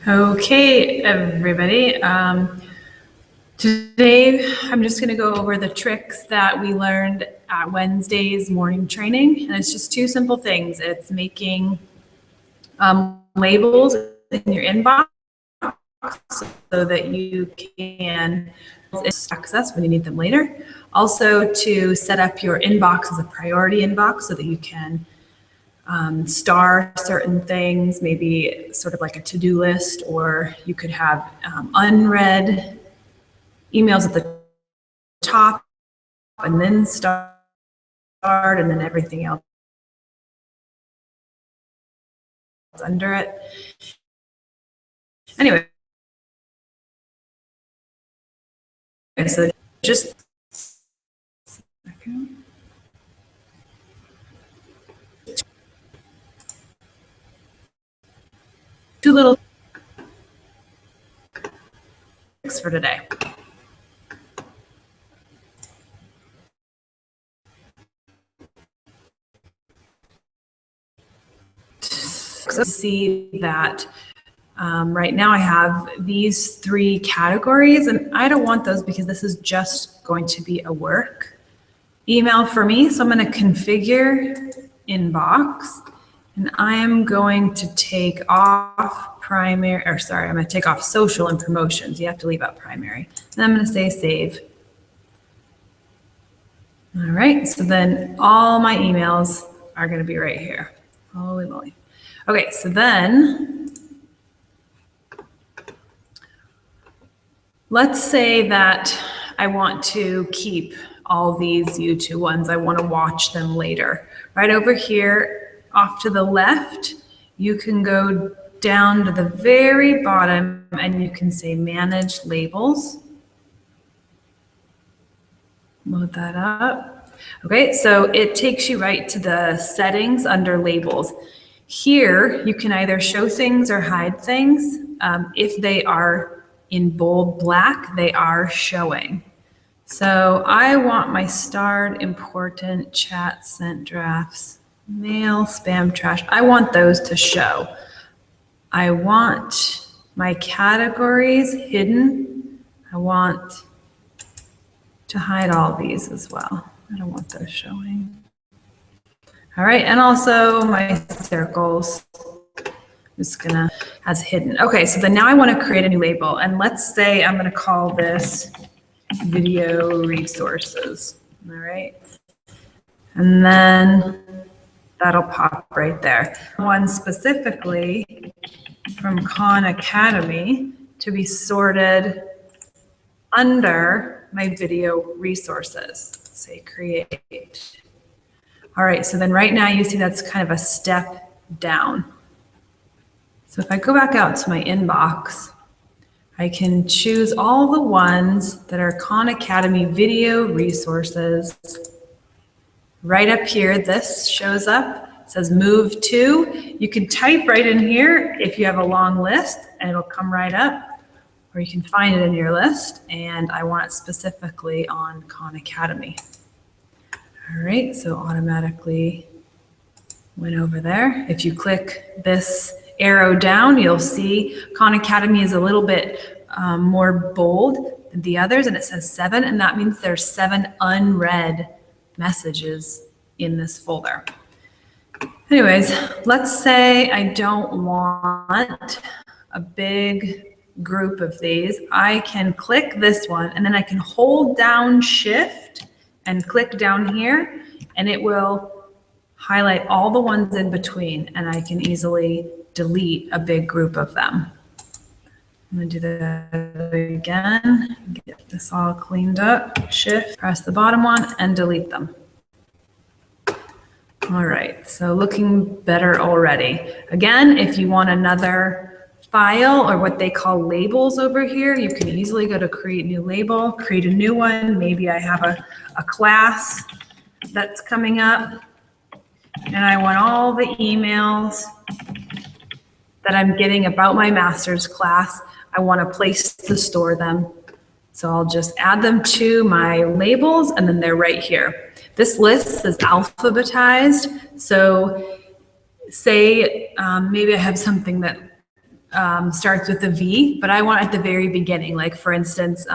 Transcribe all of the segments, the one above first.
Okay, everybody. Today, I'm just going to go over the tricks that we learned at Wednesday's morning training. And it's just two simple things. It's making labels in your inbox so that you can access when you need them later. Also, to set up your inbox as a priority inbox so that you can star certain things, maybe sort of like a to-do list, or you could have unread emails at the top and then start and then everything else under it. Anyway, so just two little tricks for today. So see that right now I have these three categories, and I don't want those because this is just going to be a work email for me. So I'm going to configure inbox, and I am going to take off primary, or sorry, I'm going to take off social and promotions. You have to leave out primary. And I'm going to say save. All right, so then all my emails are going to be right here. Holy moly. Okay, so then let's say that I want to keep all these YouTube ones. I want to watch them later. Right over here, off to the left, you can go down to the very bottom and you can say manage labels. Load that up. Okay, so it takes you right to the settings under labels. Here, you can either show things or hide things. If they are in bold black, they are showing. So I want my starred, important, chat, sent drafts, mail, spam, trash. I want those to show. I want my categories hidden. I want to hide all these as well. I don't want those showing. All right, and also my circles, I'm just gonna, as hidden. Okay, so then now I wanna create a new label, and let's say I'm gonna call this video resources, all right? And then that'll pop right there. One specifically from Khan Academy to be sorted under my video resources. Say create. All right, so then right now you see that's kind of a step down. So if I go back out to my inbox, I can choose all the ones that are Khan Academy video resources. Right up here, this shows up, it says move to. You can type right in here if you have a long list and it'll come right up, or you can find it in your list, and I want it specifically on Khan Academy. All right, so automatically went over there. If you click this arrow down, you'll see Khan Academy is a little bit more bold than the others, and it says 7, and that means there's 7 unread messages in this folder. Anyways, let's say I don't want a big group of these. I can click this one, and then I can hold down Shift and click down here, and it will highlight all the ones in between, and I can easily delete a big group of them. I'm gonna do that again, get this all cleaned up. Shift, press the bottom one, and delete them. All right, so looking better already. Again, if you want another file or what they call labels over here, you can easily go to create new label, create a new one. Maybe I have a class that's coming up, and I want all the emails that I'm getting about my master's class. I want a place to store them. So I'll just add them to my labels, and then they're right here. This list is alphabetized. So say maybe I have something that starts with a V, but I want at the very beginning, like for instance,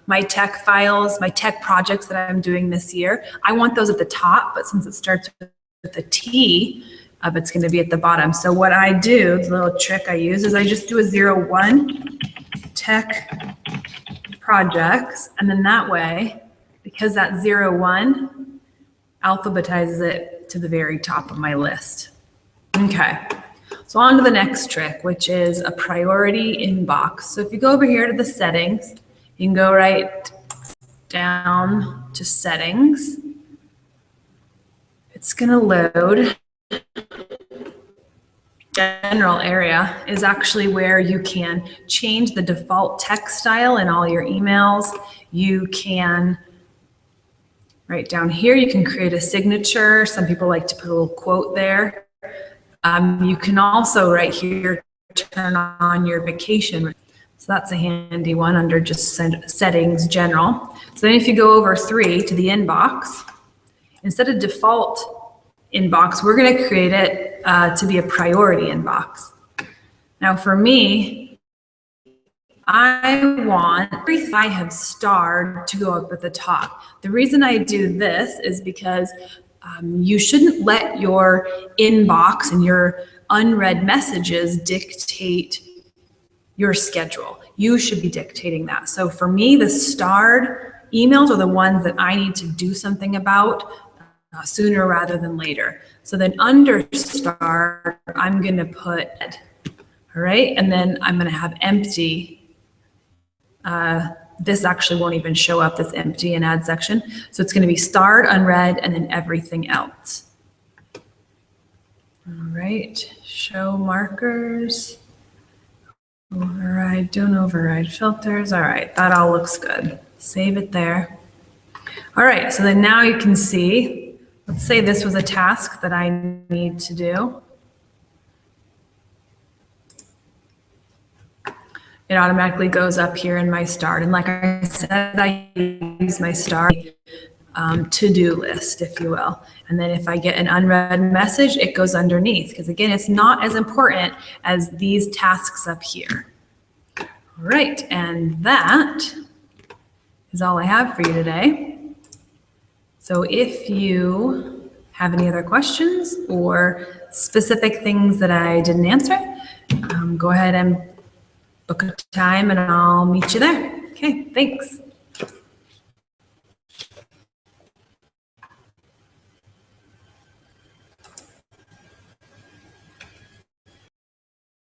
my tech files, my tech projects that I'm doing this year, I want those at the top, but since it starts with a T, it's going to be at the bottom. So what I do, the little trick I use is I just do a 01 tech projects. And then that way, because that 01 alphabetizes it to the very top of my list. Okay. So on to the next trick, which is a priority inbox. So if you go over here to the settings, you can go right down to settings. It's going to load. General area is actually where you can change the default text style in all your emails. You can, right down here, you can create a signature. Some people like to put a little quote there. You can also right here turn on your vacation. So that's a handy one under just settings general. So then if you go over 3 to the inbox, instead of default inbox, we're going to create it to be a priority inbox. Now for me, I want everything I have starred to go up at the top. The reason I do this is because you shouldn't let your inbox and your unread messages dictate your schedule. You should be dictating that. So for me, the starred emails are the ones that I need to do something about sooner rather than later. So then under starred, I'm going to put, all right, and then I'm going to have empty. This actually won't even show up, this empty and add section. So it's going to be starred, unread, and then everything else. All right, show markers, override, don't override filters. All right, that all looks good. Save it there. All right, so then now you can see, let's say this was a task that I need to do. It automatically goes up here in my start. And like I said, I use my start to-do list, if you will. And then if I get an unread message, it goes underneath. Because again, it's not as important as these tasks up here. All right, and that is all I have for you today. So if you have any other questions or specific things that I didn't answer, go ahead and book a time and I'll meet you there. Okay, thanks.